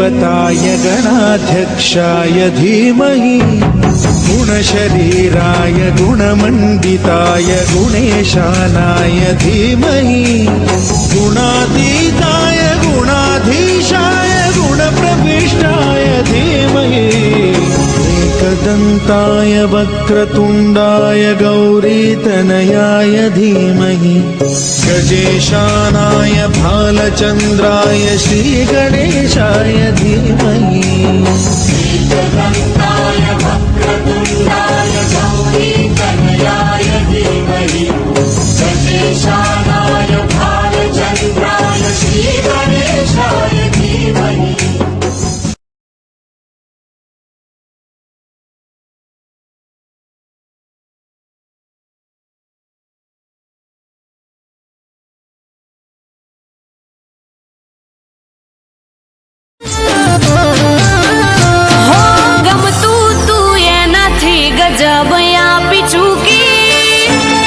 गणदेवताय गणाध्यक्षाय धीमहि गुणशरीराय गुणमण्डिताय गुणेशानाय धीमहि गुणातीताय गुणाधीशाय गुणप्रविष्टाय धीमहि एकदन्ताय वक्रतुण्डाय गौरीतनयाय धीमहि गजेशानाय भालचन्द्राय श्रीगणेशाय धीमहि एकदन्ताय वक्रतुण्डाय गौरीतनयाय धीमहि गजेशानाय भालचन्द्राय श्रीगणेशाय धीमहि। ગજબ આપી ચૂકી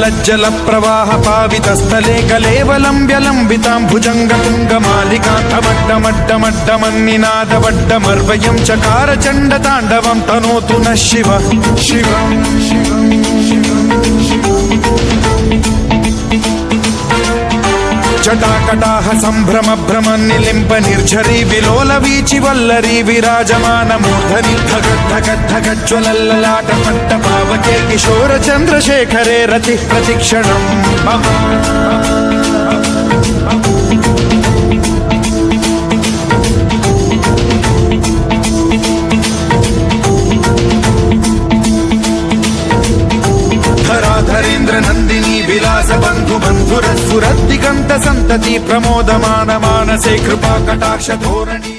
तज्जल प्रवाह पावित स्थले कलेवलम्ब्यलम्बितां भुजंग तुंग मालिकान्तमड्डमड्डमड्डमन्निनादवड्डमर्वयं चकार चण्ड ताण्डवं तनोतु नः शिव शिव जटाकटाह सम्भ्रम भ्रम निलिम्प निर्झरी विलोल वीचि वल्लरी विराजमान मूर्धनि धगद्धगद्धगज्ज्वलल्ललाट पट्ट पावके किशोर चन्द्रशेखरे रतिः प्रतिक्षणम् धराधरेन्द्र नन्दिनी विलास बन्धु बन्धुरस्फुरद्दिगन्त सन्तति प्रमोदमान मानसे कृपा कटाक्ष धोरणी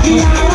Yeah.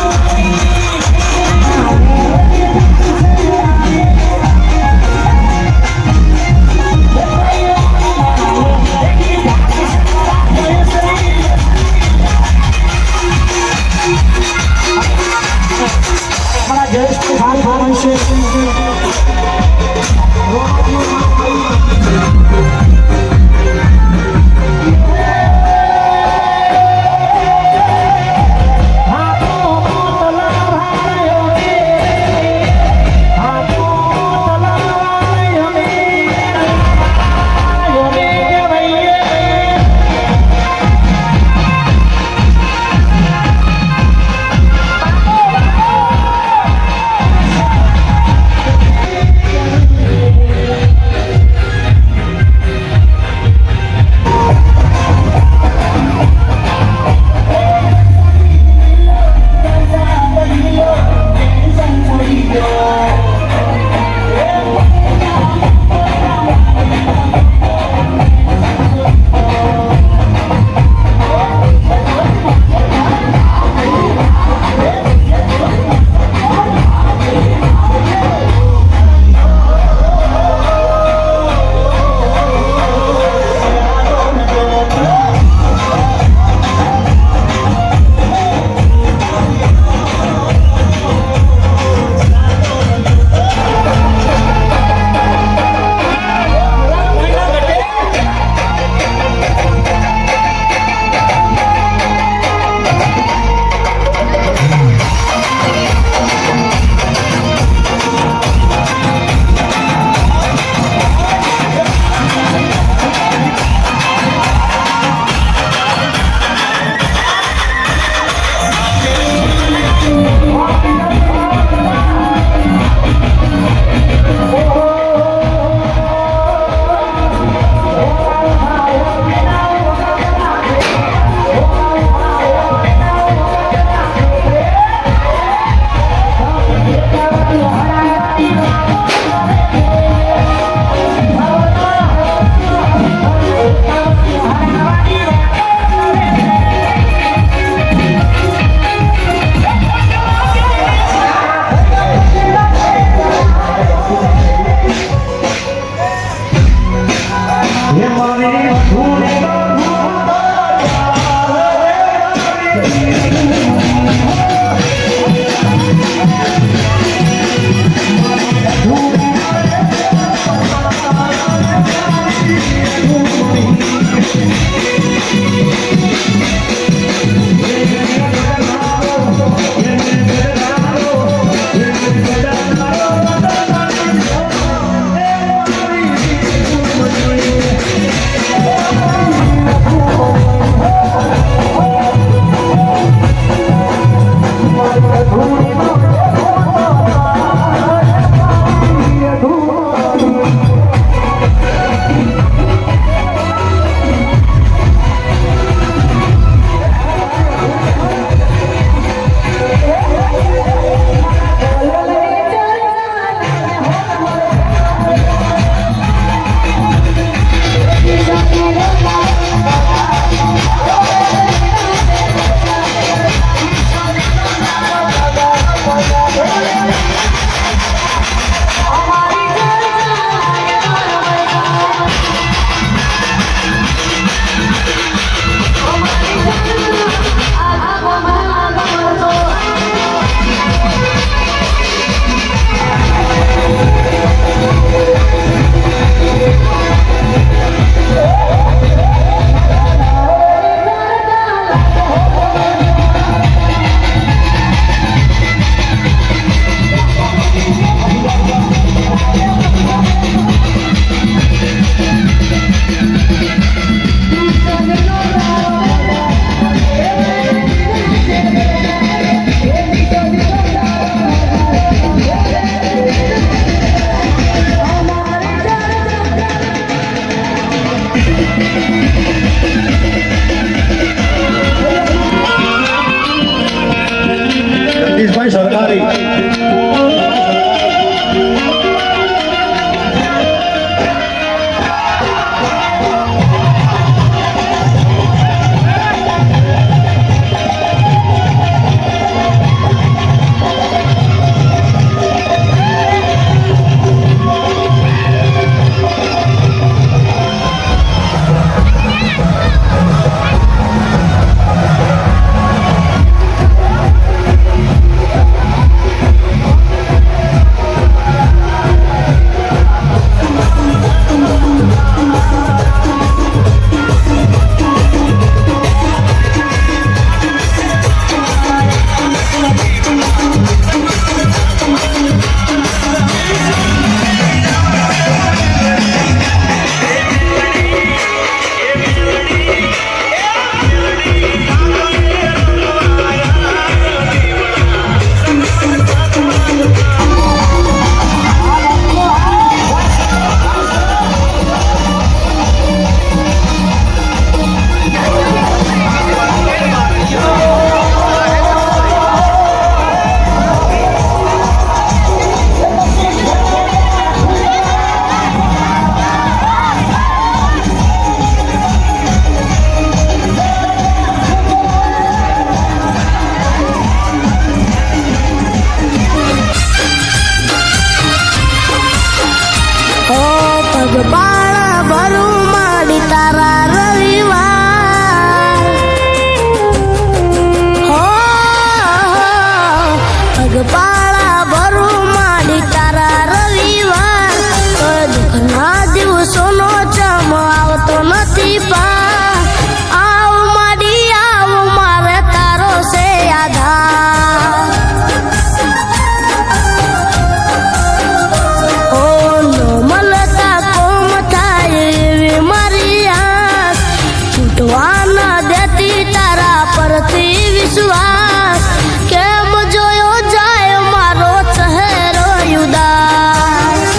પરથી વિશ્વાસ કેમ જોયો જાય મારો ચહેરો ઉદાસ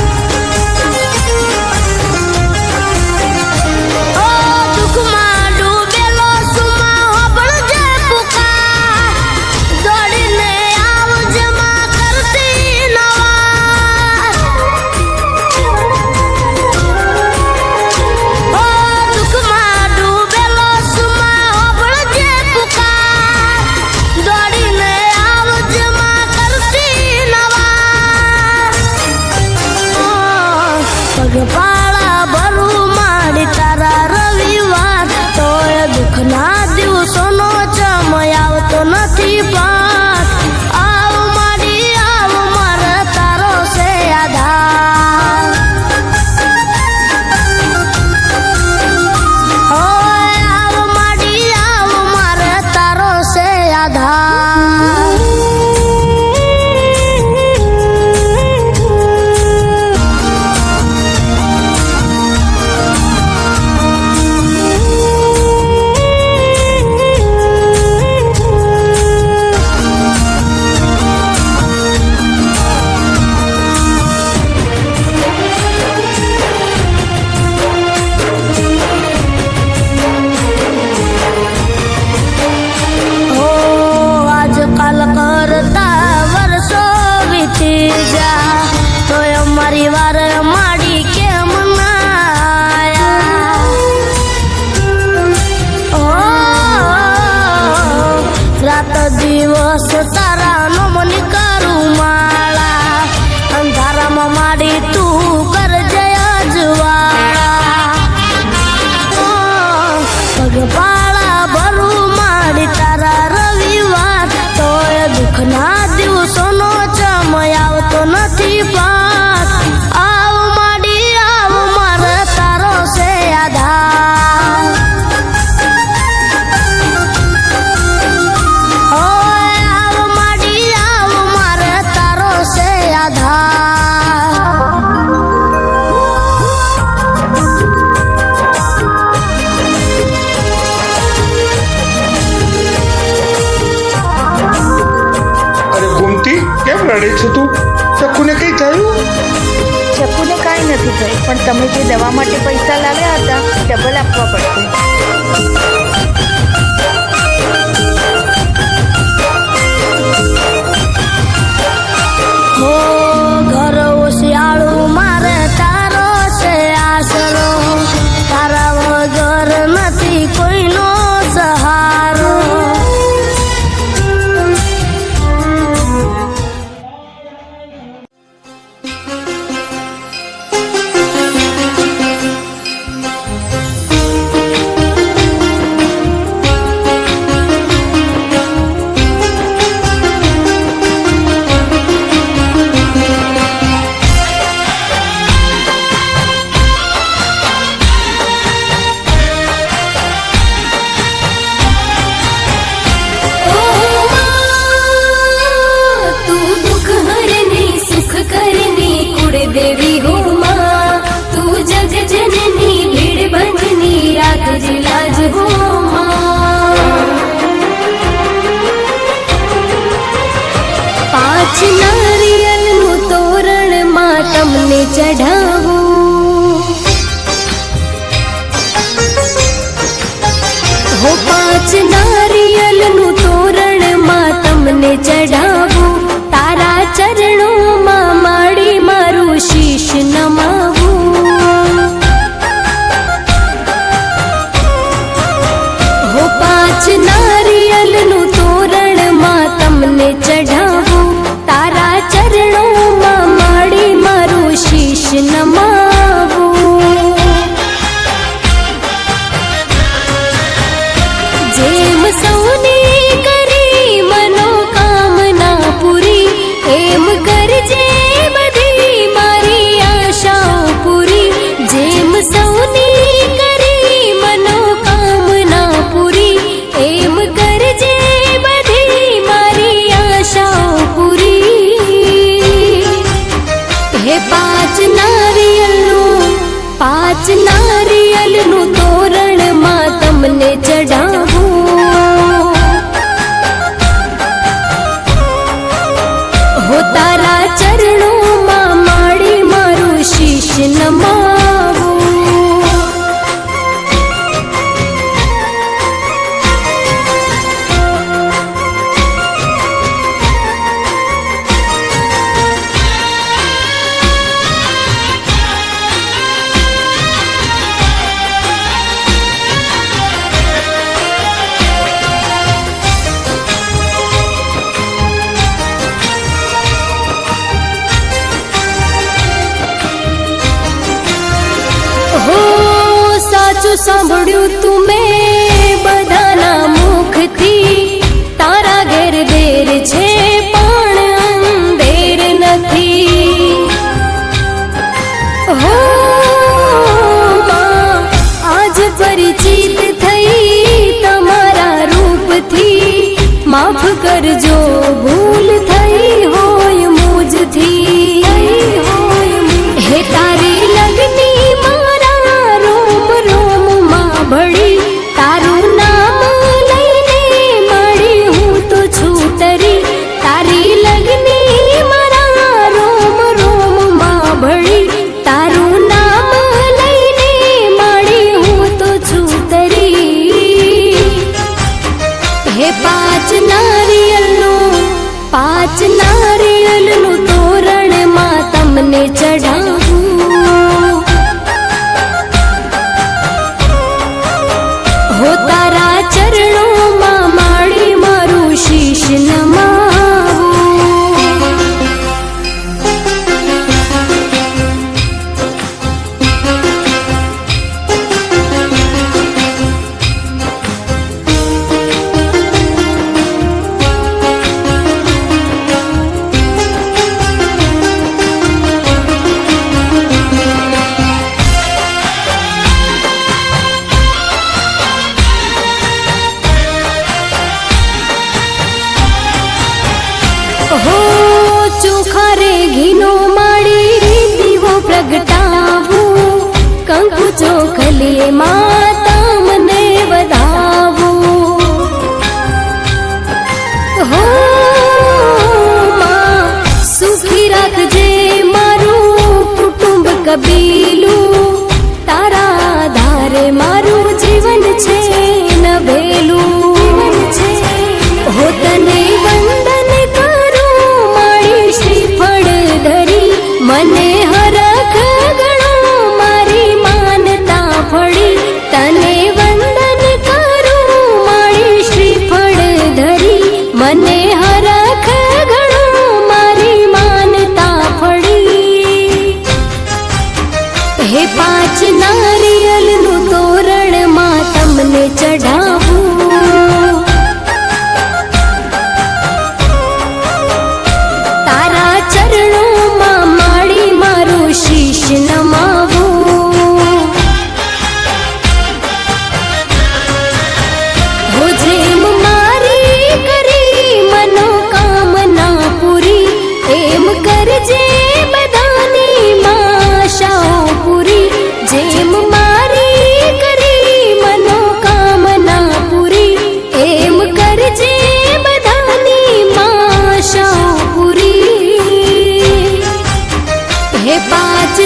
ઓ દુઃખમાં ડૂબેલો સુમા હોબળજે પુકાર દોડીને આવજે માં કરતી નવાર ઓ દુઃખમાં ડૂબેલો સુમા હોબળજે પુકાર દોડીને આવજે માં કરતી નવાર પગપાળા ભરું માડી તારા રવિવાર તોય દુઃખના દિવસોનો ચમય આવતો નથી પાર આવ માડી આવ મારે તારો છે આધાર ઓય આવ માડી આવ મારે તારો છે આધાર ઓ આજકાલ કરતા વર્ષો વીતી જા તોય અમારી વાર માડી કેમ ના આયા ઓ રાત દિવસ તારા નમની કરું માળા અંધારામાં માડી તું કરજે અજવાળા પગપાળા ભરું માડી તારા રવિવાર તોય દુઃખના દિવસોનો ચમય આવતો નથી પાર આવ માડી આવ મારે તારો છે આધાર ઓય આવ માડી આવ મારે તારો છે આધાર અરે ગોમતી કેમ રડે છે તું? ચક્કુને કઈ થયું? ચક્કુને કાંઈ નથી થયું પણ તમે જે દવા માટે પૈસા લાવ્યા હતા ડબલ આપવા પડશે હો ઘર ઓશિયાળું મારે તારો છે આશરો તારા વગર નથી કોઈનો સહારો तू दुख हरनी सुख करनी कुड़ देवी हो माँ तू जग जननी भीड़ बननी राख जिलाज हो माँ 5 નારિયેળનું તોરણ માં તમને ચઢાવું હો 5 નારિયેળનું તોરણ માં તમને ચઢાવું તારા ચરણોમાં માડી મારું શીશ નમાવું હો 5 નારિયેળનું તોરણ માં તમને ચઢાવું તારા ચરણોમાં માડી મારું શીશ નમાવું જેમ સૌની કરી મનોકામના સાંભળ્યું તું મેં બધાના મુખથી તારા ઘેર દેર છે પણ અંધેર નથી. હો માં, આજ પરિચિત થઈ તમારા રૂપથી. માફ કરજો ભૂલ થઈ હોય મુજથી. હે તારી લગની મારા રોમ રોમમાં ભળી, તારું નામ લઈને મળી હું તો છું તરી. તારી લગની મારા રોમ રોમમાં ભળી, તારું નામ લઈને મળી હું તો છું તરી. હે પાંચ નારિયેળનું તોરણ માં તમને ચઢાવું. હો તારા ચરણોમાં માડી મારું શીશ નમાવું. હો ચોખા રે ઘીનો માડી દીવો પ્રગટાવું. કંકુ ચોખલીએ માતા મને વધાવું. હો માં, સુખી રાખજે મારું કુટુંબ કબીલું. તારા આધારે મારું જીવન છે નભેલું. હો તને વંદન કરું મારી શ્રીફળ ધરી. મને હરખ ગણો મારી માનતા ફળી. તને વંદન કરું મારી શ્રીફળ ધરી. મને હરખ ગણો મારી માનતા ફળી. હે પાંચ નારિયેળનું તોરણ માં તમને ચઢાવું. તારા ચરણોમાં માડી મારું શીશ નમાવું. હો જેમ મારી કરી મનોકામના પૂરી, એમ કરજે બધાની આશાઓ પૂરી. જેમ મારી કરી મનોકામના પૂરી, એમ કરજે બધાની આશાઓ પૂરી. હે પાંચ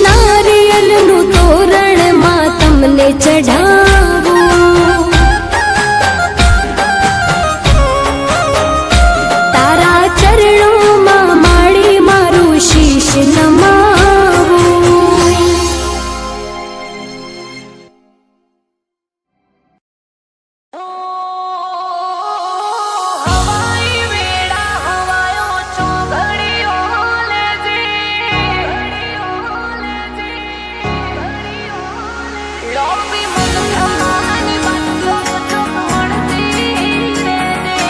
નારિયેળનું તોરણ માં તમને ચઢાવું. તારા ચરણોમાં માડી મારું શીશ નમાવું. હવાઈ વેળા હવાયો ચોઘડીઓ લેજે. લોપી મનખાની વાતો ચોખવડતી રહેજે.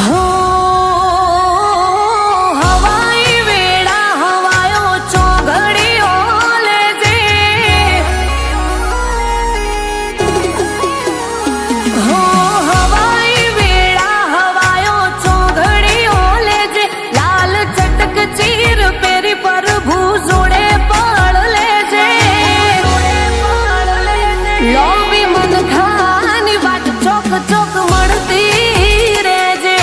હો હવાઈ વેળા હવાયો ચોઘડીઓ લેજે. હો હવાઈ વેળા હવાયો ચોઘડીઓ લેજે. લાલ ચટક ચીર પેરી પ્રભુ જોડે પળ લેજે. લોભી મનખાની વાત ચોક ચોક મળતી રહેજે.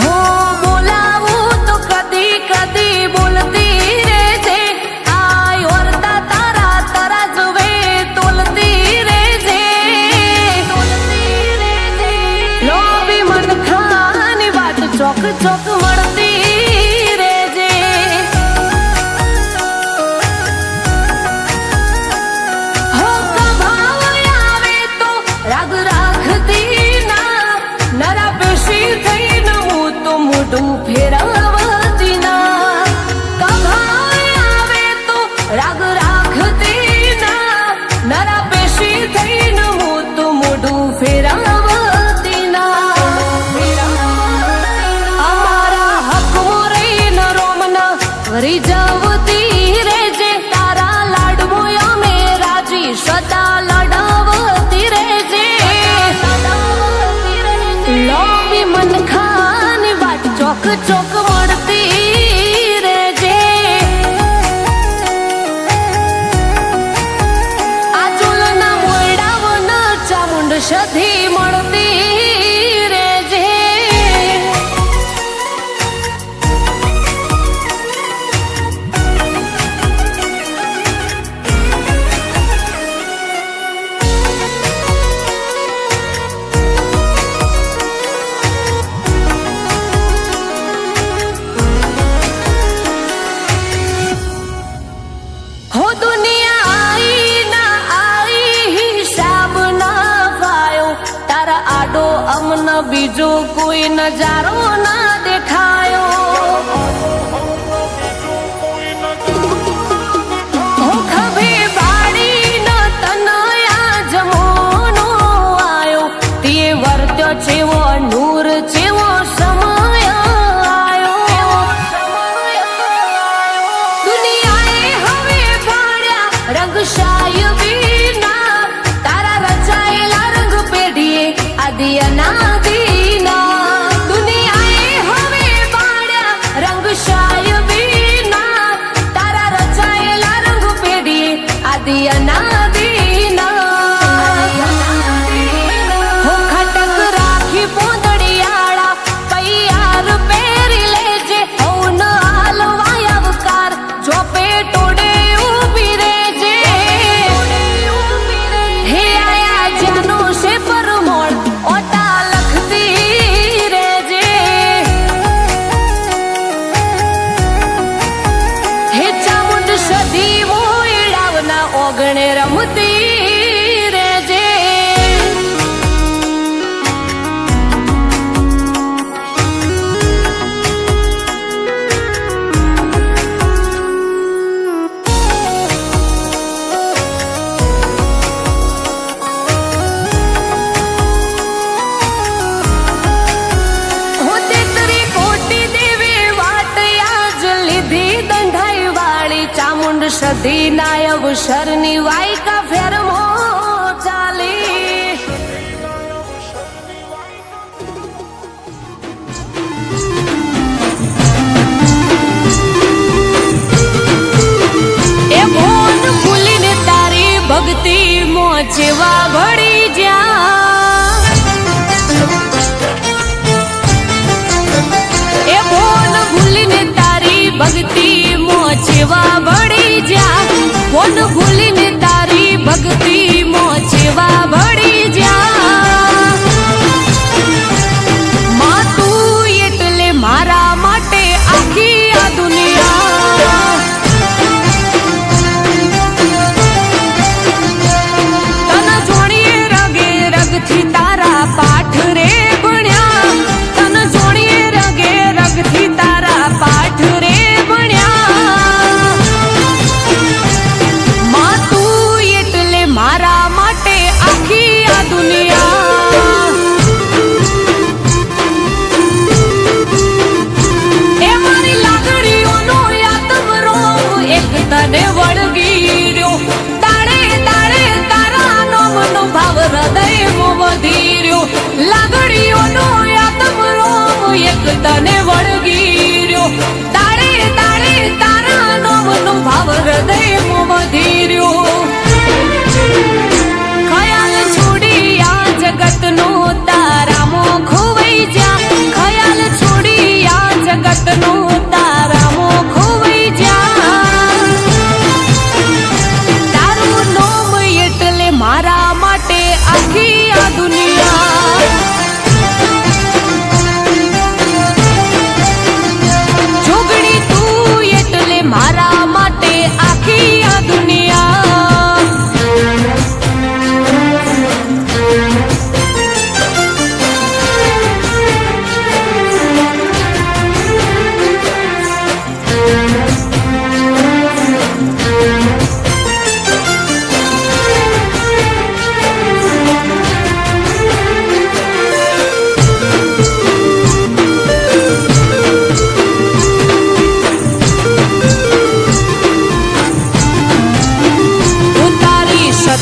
હો બોલાવું તો કદી કદી બોલતી રહેજે. આય ઓરતા તારા તારા જુએ તોલતી રહેજે. લોભી મનખાની વાત ચોક ચોક મળતી રહેજે. રાગ રાખતી ના નરા પેશી થઈને હું તો મોઢું ફેરાવતી ના અમારા હક રહીને રોમના વરી જાવતી રેજે તારા લાડવું અમે રાજી સદા લડાવતી રેજે લોબી મન ખાની વાત ચોક ચોક મળતી રેજે આ ચૂલના મોયડાવના ચામુંડ સધી મળતી રેજે હો દુનિયા આઈ ના આઈ હિસાબ ના પાયો તારા આડો અમન બીજો કોઈ નજારો ના દેખાયો હો ખભી બાળી ન તનયા જમોનો આયો તે વર્ત્યો છેવો નૂર છેવો સમય આયો દુનિયાએ હવે ભાળ્યા રંગશાય વિના તારા રચાયેલા રંગ પેઢીએ આદિ અનાદિના દુનિયાએ હવે ભાળ્યા રંગશાય વિના તારા રચાયેલા રંગ પેઢીએ આદિ અનાદિના હો ખટક રાખી પોંદડિયાળા પૈયાર પહેરી લેજે હવન હાલવાય અવકાર ચોપે ટોડે ઊભી રેજે હે આયા જાનો છે પરમોળ ઓટા લખતી રેજે હે ચામુંડ સધી મોયડાવના ઓગણે રમતી રેજે હું તેતરી કોટી દેવી વાટ આજ લીધી દંડાઈ વાળી ચામુંડ સધી ના અવસરની વાયકા ફેરમો ચાલી એ ભોન ભૂલીને તારી ભક્તિ મોચવા ભળી જા એ ભોન ભૂલીને તારી ભક્તિ મોચવા ભળી જા ભોન ભૂલીને તારી ભક્તિ મોચવા ભળી જા માં તું એટલે મારા માટે આખી આ દુનિયા તને જોડીએ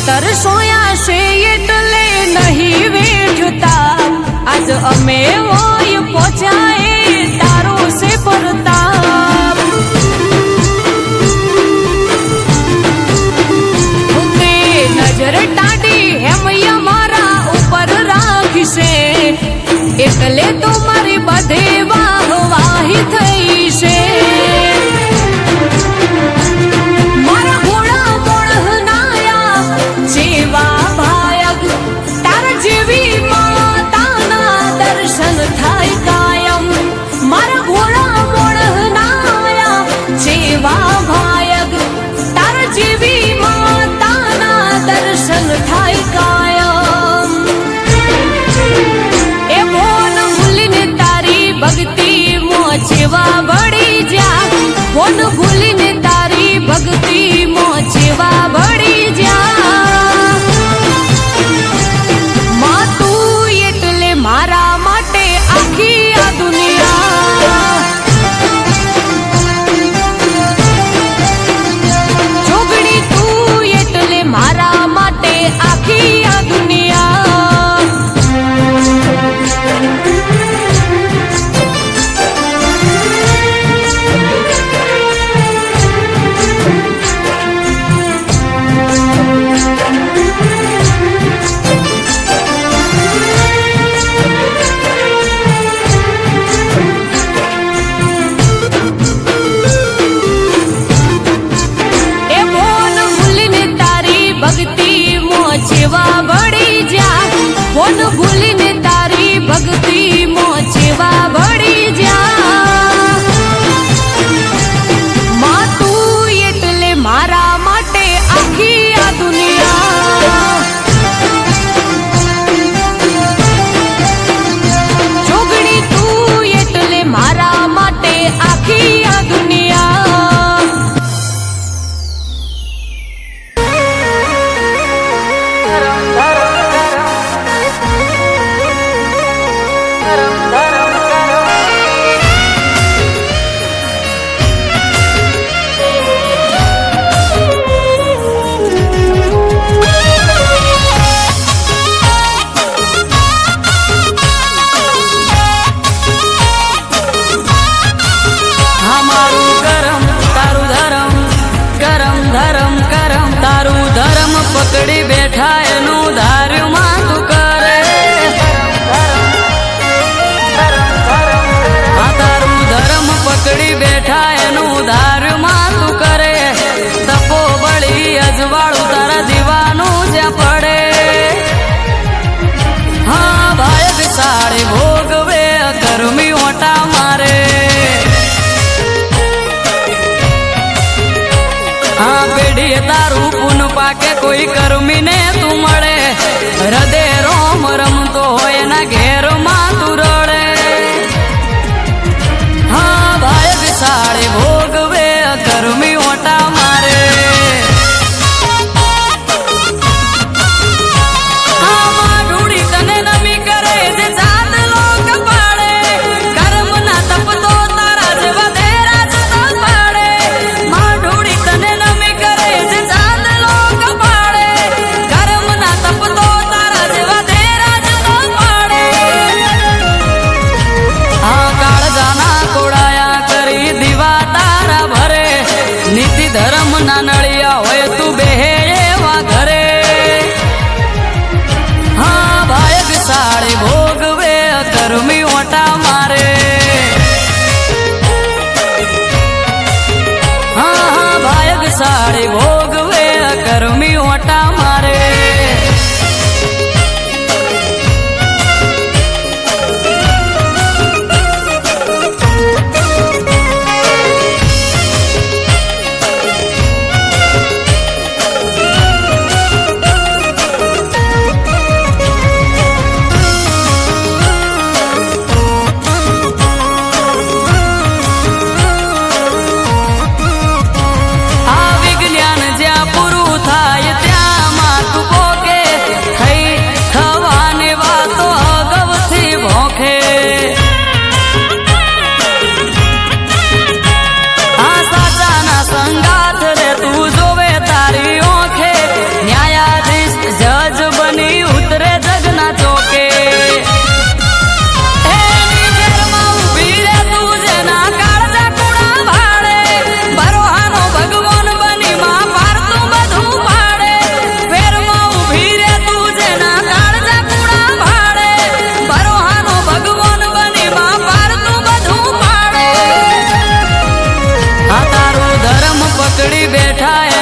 તરસોયા છે એટલે નહીં વેઠતા આજ અમે હોય પહોંચાય તારો છે પરતાપ તે નજર ટાઢી હેમય મારા ઉપર રાખશે એટલે તો મારી બધે વાહવાહી થઈ છે મારા ઘોડા મોણનાયા જેવા ભાયગ તાર જેવી માતાના દર્શન થાય કાયમ મારા ઘોડા મોણનાયા જેવા ભાયગ તાર જેવી માતાના દર્શન થાય કાયમ એ મોન ભૂલીને તારી ભક્તિ મોચેવા વળી જા મોન ભૂલીને તારી ભક્તિ મોચેવા વળી જા માં તું એટલે મારા માટે આખી આ દુનિયા જોગણી તું એટલે મારા માટે આખી આ દુનિયા એ મોન ભૂલીને તારી ભક્તિ મોચેવા વળી જા મોન ભૂલીને તારી ભક્તિ મોચેવા વળી જા માં તું એટલે મારા માટે આખી આ દુનિયા જોગણી તું એટલે મારા માટે આખી આ દુનિયા અમારું કરમ તારું ધરમ કરમ ધરમ કરમ તારું ધર્મ પકડી બેઠા એનું ધાર્યું તું કરે આ તારું ધર્મ પકડી બેઠા એનું ધાર્યું તું કરે તપો બળી અજવાળું તારા દીવાનું જ્યાં પડે હા ભાયગ સાડે ભોગવે કરમી ઓટા મારે હા પેઢીએ તારું પૂન પાકે કોઈ કર્મીને તું મળે હૃદય રોમ રમતો હોય એના ઘેરમાં તું રડે હા ભાયગ સાડે ભોગવે કર્મી ઓટા મારે હા માં ઢૂળી તને નમી કરે જે ચાંદ લોક પાડે કર્મના તપ તો તારા જેવા દેરા જતા પાડે માં ઢૂળી તને નમી કરે જે ચાંદ લોક પાડે કર્મના તપ તો તારા જેવા દેરા જતા પાડે હા કાળજાના કોડાયા કરી દીવા તારા ભરે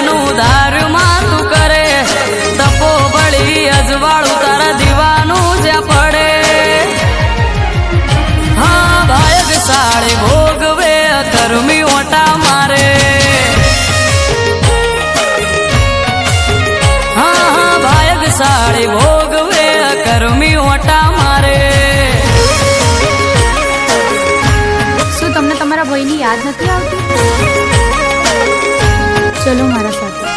નું ધારમાં તું કરે તપો બળી અજવાળું તારા દીવાનું જ્યાં પડે હા ભાગ્યશાળી ભોગવે કર્મી ઓટા મારે હા ભાગ્યશાળી ભોગવે કર્મી ઓટા મારે શું તમને તમારા ભાઈની યાદ નથી આવતી? ચલો મારા સાથે.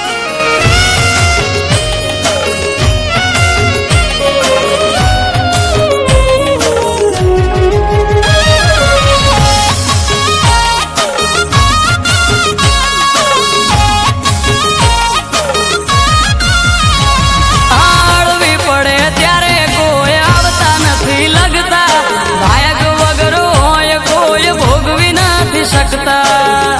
આળવી પડે ત્યારે કોઈ આવતા નથી લગતા ભાયક વગર હોય કોઈ ભોગવી નથી શકતા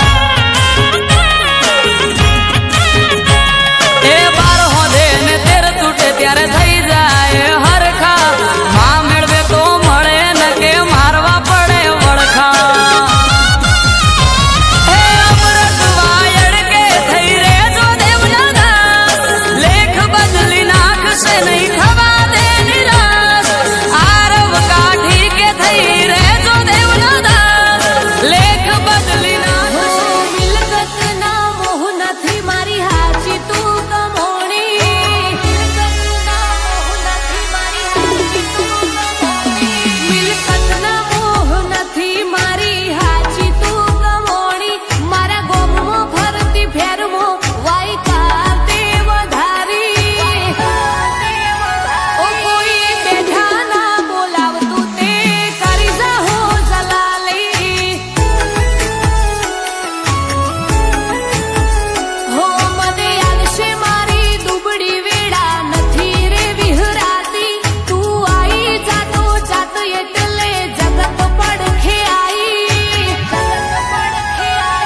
એ બાર હોદે ને તેર તૂટે ત્યારે થઈ જાય હરખા માં મેળવે તો મળે ન કે મારવા પડે વળખા હે અમૃત વાયડ કે થઈ રે જો દેવના દાસ લેખ બદલી નાખશે નહીં થવા દે નિરાશ આરવ કાઠી કે થઈ રે જો દેવના દાસ લેખ બદલી નાખશે મિલકત ના મોહ નથી મારી હાચી તું કમોણી મિલકત ના મોહ નથી મારી હાચી તું કમોણી મિલકત ના મોહ નથી મારી હાચી તું કમોણી મારા ગોમમાં ફરતી ફેરમો વાઈ કાતે વધારી ઓ કોઈ બેઠા ના બોલાવતું તે કરી જાહો જલાલી હો મને યાદ છે મારી દુબળી વેળા નથી રે વિહરાતી તું આઈ જાતો જાત એટલે જગત પડખે આઈ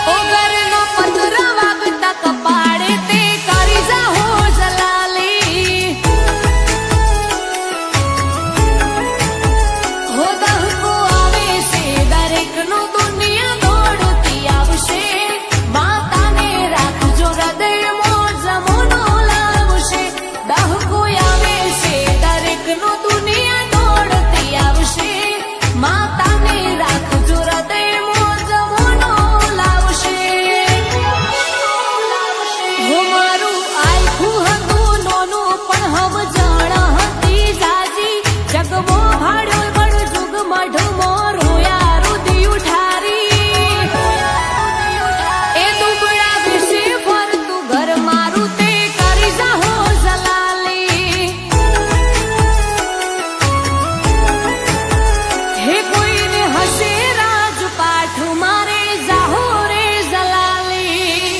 ઓ ઘરનો પત્ર વાગતા કપાળે તે કરી જાહો જલાલી હો દહકો આવે છે દરેકનો દુનિયા દોડતી આવશે માતાને રાખજો હૃદયમાં જમોનો લાવશે દહકો આવે છે દરેકનો દુનિયા દોડતી આવશે માતાને રાખજો હૃદયમાં જમોનો લાવશે હો મારું આખું હતું નોનું પણ હવ જાણ હતી જાજી જગમો ભાડ્યો પણ જુગમાં ઢમો રોયા રુદિયું ઠારી એ દુબળા વિશે ફરતું ઘર મારું તે કરી જાહો જલાલી હે કોઈને હશે રાજપાઠ મારે જાહો રે જલાલી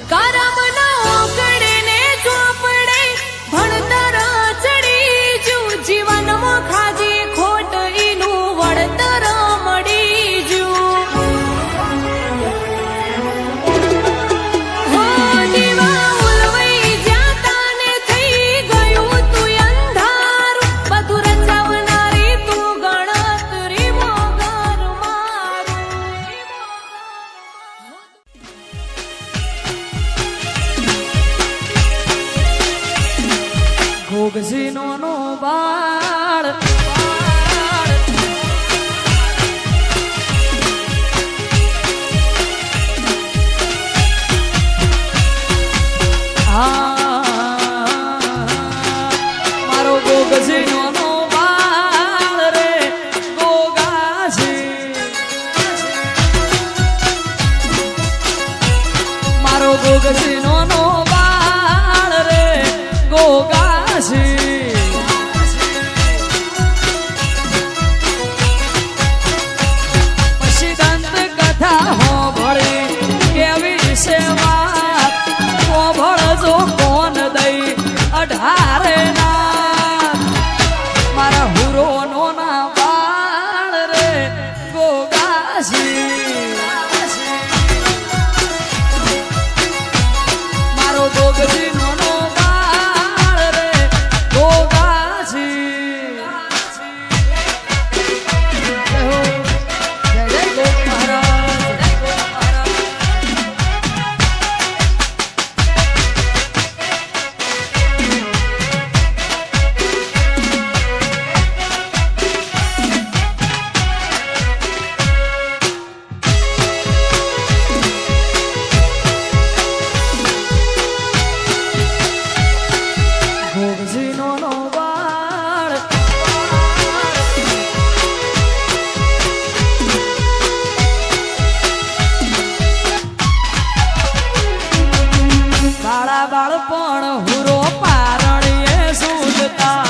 કરમના ઓગળે ને ચોપડે ભણતર ચડી જુ જીવનમાં ખાધી ખોટ ઈનું વળતર મળી જુ હો દીવા ઉલવાઈ જાતા ને થઈ ગયું તું અંધારું બધું રચાવનારી તું ગણતરી મોગર મારું ઘોઘસીનો નો બાળ મારો ઘોઘસીનો નો બાળ રે ગોગાસી મારો ઘોઘસીનો નો બાળ રે ગોગાસી પછી દંત કથા હોભળી કેવી સેવા હોભળજો કોણ દઈ 18 ના મારા હુરો નો ના બાળ રે ગોગાજી મારો ગોગજી નો બાળ રે ગોગાજી જય હો જય જય ગોગ મહારાજ જય ગોગ મહારાજ ગોગજીનો નો બાળ બાળા બાળપણ હુરો પારણીએ સૂજતા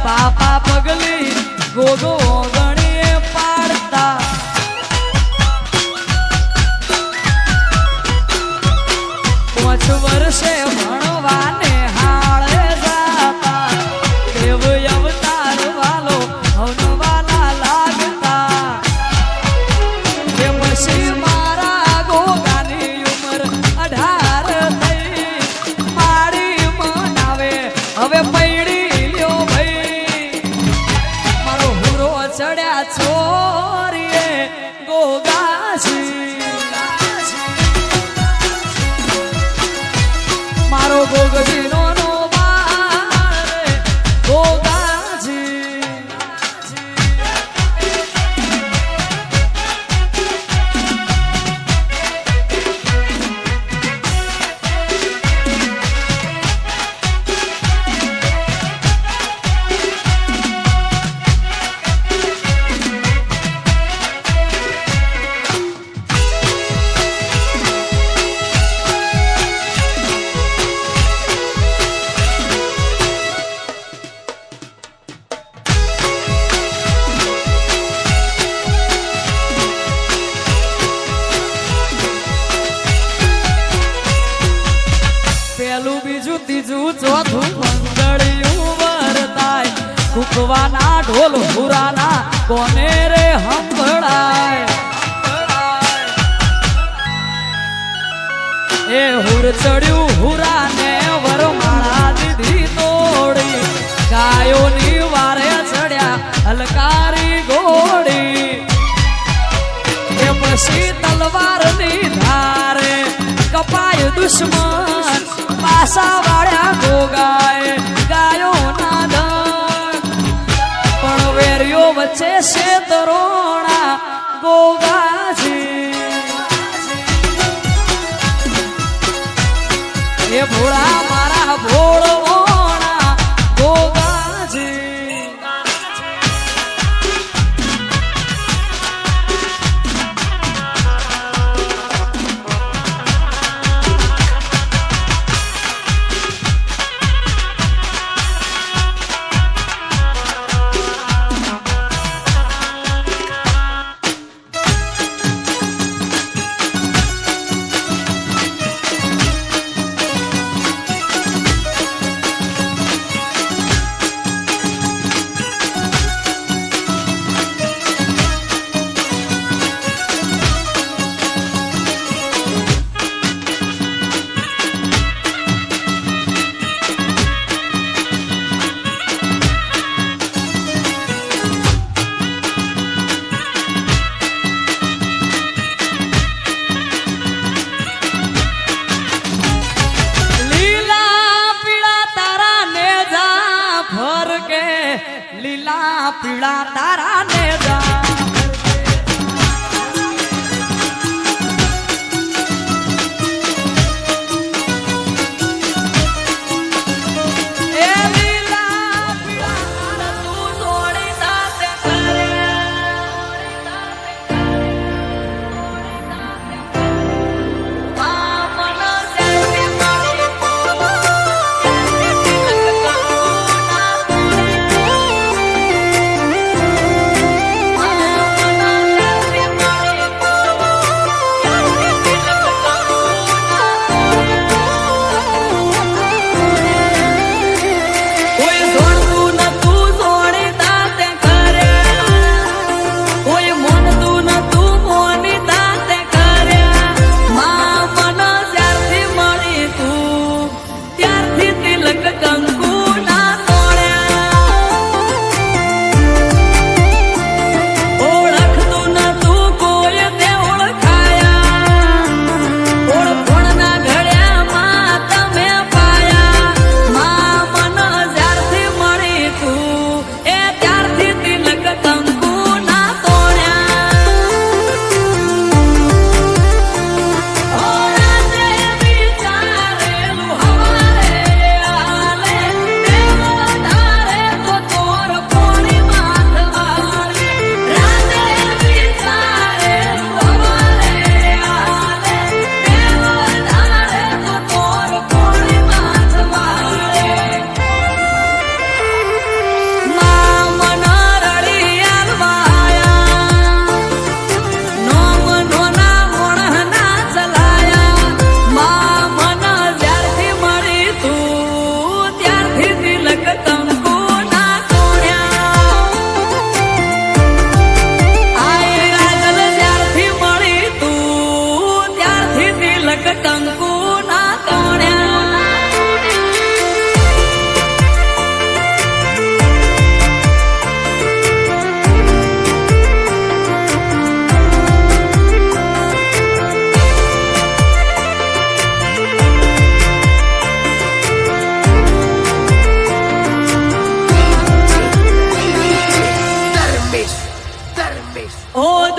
પાપા પગલી ગોગો ગણીએ પાડતા 5 વર્ષે ભણવાને હાળે જાતા દેવ અવતાર વાલો હવનવાલા લાગતા એ પછી મારા ગોગાની ઉંમર 18 થઈ મારી મનાવે હવે પૈડી લ્યો ભાઈ મારો હુરો ચડ્યા છોરીએ ગોગાજી મારો ગોગજીનો નો બાળ રે ગોગાજી પેલું બીજું ત્રીજું ચોથું મંગળિયું વરતાય કુકવાના ઢોલ હુરાના કોને રે સંભળાય એ હુર ચડ્યું હુરાને વરમાળા દીધી તોડી ગાયોની વારે ચડ્યા હલકારી ઘોડી એ પછી તલવારની ધારે કપાય દુશ્મન પાસા વાળ્યા ગોગાએ ગાયો ના ધન પણ વેરીઓ વચ્ચે છે તરોણા ગોગાજી એ ભોળા મારા ભોળવોણા ગોગાજી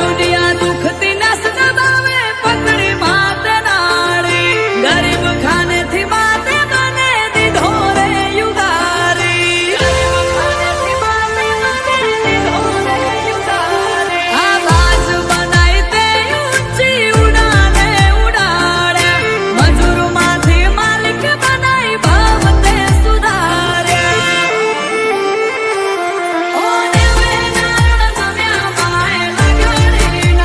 દુનિયા દુખતી નસ દબાવે પકડી માતે નાડી ગરીબ ખાને થી માતે બને દીધો રે યુગારી ગરીબ ખાનેથી માતે બને દીધો રે યુગારી આ બાજ બનાઈ તે ઊંચી ઉડાને ઉડાડે મજૂર માંથી માલિક બનાઈ ભાવ તે સુધારે ઓને વે નારણ સમ્યા માય લગાડી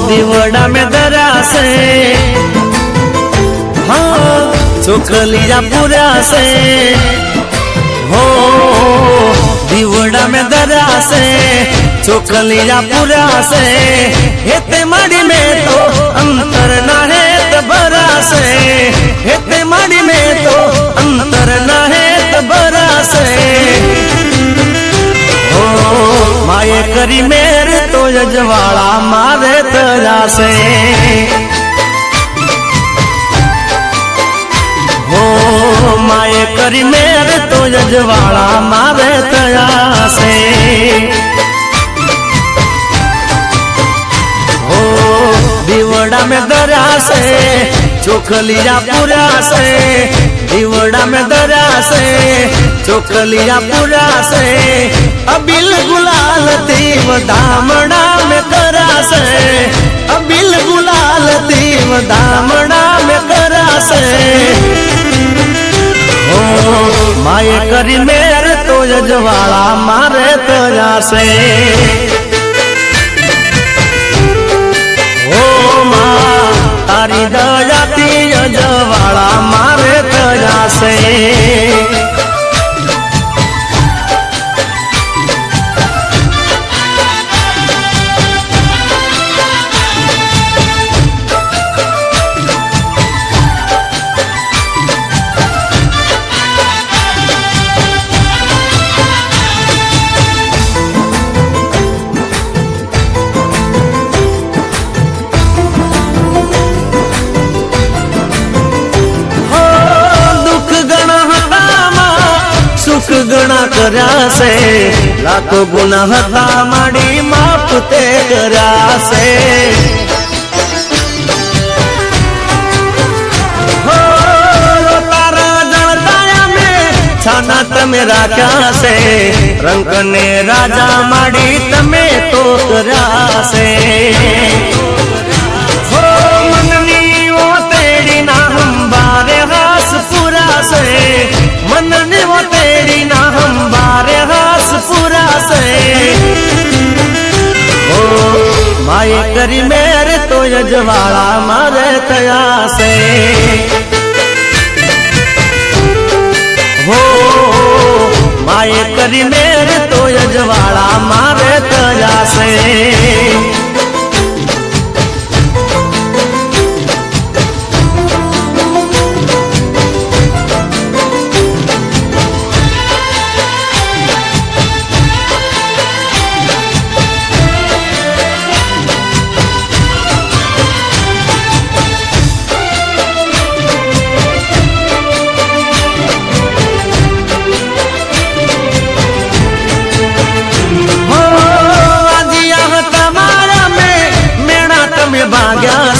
दीवड़ा में दरा से हाँ चोकलिया पूरा से हो दीवड़ा में दरा से चोकलिया पूरा से हेते माड़ी में तो अंतर ना है तबरा से हेते माड़ी में तो अंतर ना है तबरा से हो माये करी मेरे तो यजवाड़ा मारे तजा से हो माये करी मेरे तो यजवाड़ा मारे तजा से हो दीवड़ा में दरा से चोखलिया पूरा से दीवड़ा में दरा से चोखलिया पूरा से अबिल गुलाल तीव दामड़ा में करा से अबिल गुलाल तीव दामड़ा में करा से हो माये करी मेरे तो यजवाड़ा मारे तजा से ओ माँ तारी दया थी यजवाड़ा मारे तजा से गणा कर्या से लाखों गुना हता माड़ी माफ ते कर्या से हो तारा जणताया में छाना तमे राख्या से रंग ने राजा माड़ी तमे तो कर्या से हो मननी वो तेरी ना हम बारे हास पूरा से मननी वो तेरी ना हम बारे हास पूरा से ओ माये करी मेरे तो यजवाड़ा मारे तया से हो माये करी मेरे तो यजवाड़ा मारे तया से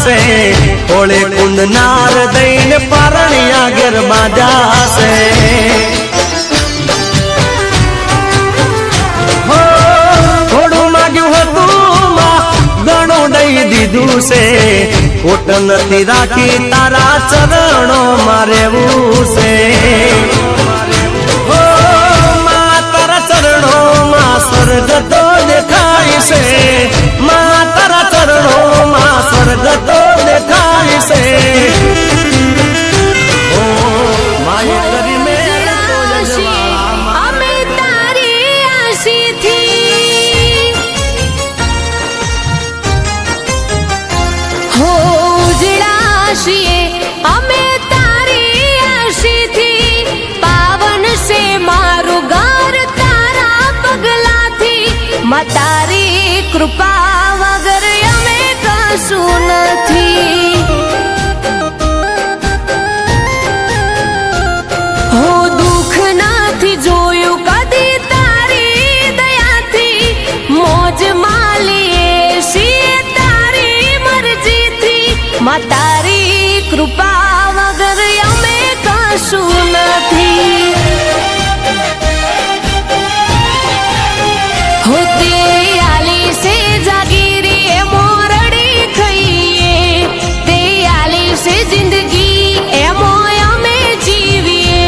से होले कुंद नार दैन पारणिया गिर बाजा से हो थोड़ू माग्यू हतू गणो दई दीदू से कोट नती राखी तारा चरणों मारे से हो मां तारा चरणों मां स्वर्ग तो दिखाई से मां तारा चरणों मां स्वर्ग तो दिखाई से ओ माये करी मेरे तो यजवाड़ा અમે તારી આશીથી હો ઉજળાશીએ અમે તારી આશીથી પાવન છે મારું ઘર તારા પગલાથી માં તારી કૃપા વગર અમે કશું નથી હો દુઃખ નથી જોયું કદી તારી દયાથી મોજ માલીએ છીએ તારી મરજીથી માં તારી કૃપા વગર અમે કશું નથી હોતે આલી સે જાગીરી એ મોરડી ખઈએ તે આલી સે જિંદગી એ મોય અમે જીવીએ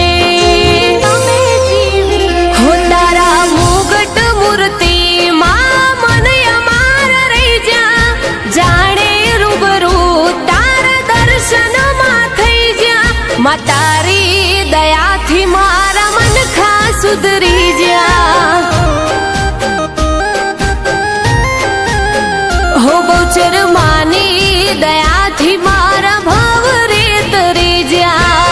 હો તારા મુગટ મૂર્તિ માં મન અમાર રહી જા જાણે દયાથી મારા ભાવ રે તરી જ્યા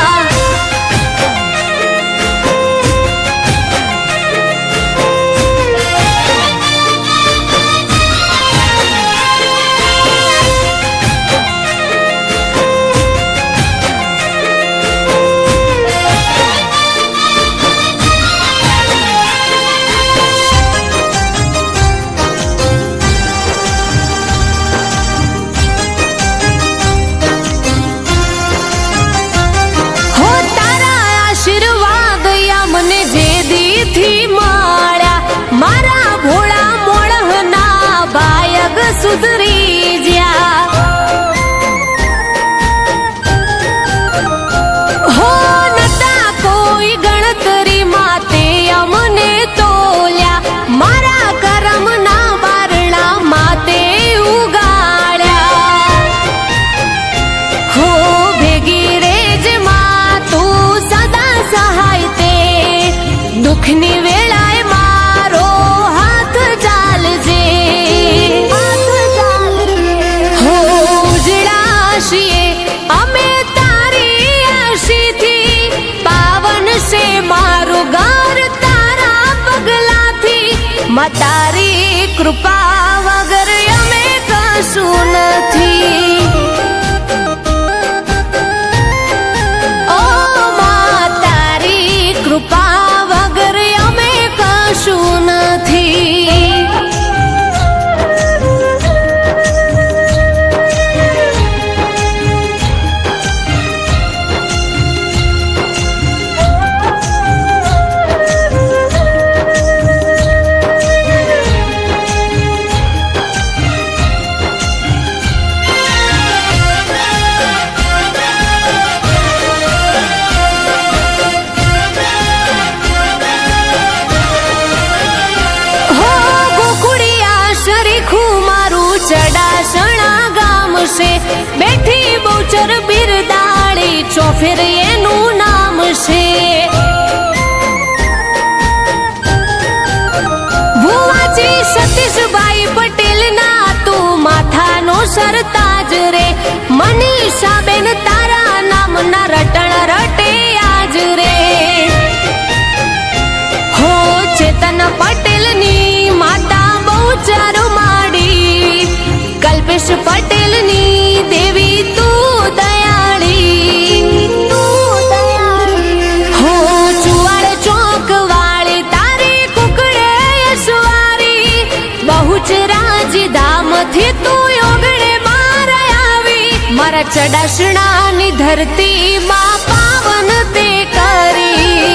સુધરી જ્યા હો નતા કોઈ ગણતરી માતે અમને તોલ્યા મારા કરમ ના બારણા માતે ઉગાડ્યા હો ભેગી રેજ માં તું સદા સહાય તે દુઃખની વેળાએ મારો હાથ ચાલજે અમે તારી આશીથી પાવન છે મારું ઘર તારા પગલાથી માં તારી કૃપા વગર અમે કશું નથી ઓ માં તારી કૃપા વગર અમે કશું નથી ચડાસણા ગામ છે બેઠી બહુચર બિરદાળી ચોફેર એનું નામ છે ભુવાજી સતીશભાઈ પટેલ ના તું માથાનો સરતાજ રે મનીષાબેન તારા નામના રટણ રટે આજ રે હો ચેતન પટેલ ની માતા બહુચર કલ્પેશ પટેલ ની દેવી તું દયાળી હો ચુવાડ ચોક વાળી તારી કુકડે યશવારી બહુચરાજ ધામ થી તું ઓગણે મારા આવી મારા ચડાસણા ની ધરતી માં પાવન તે કરી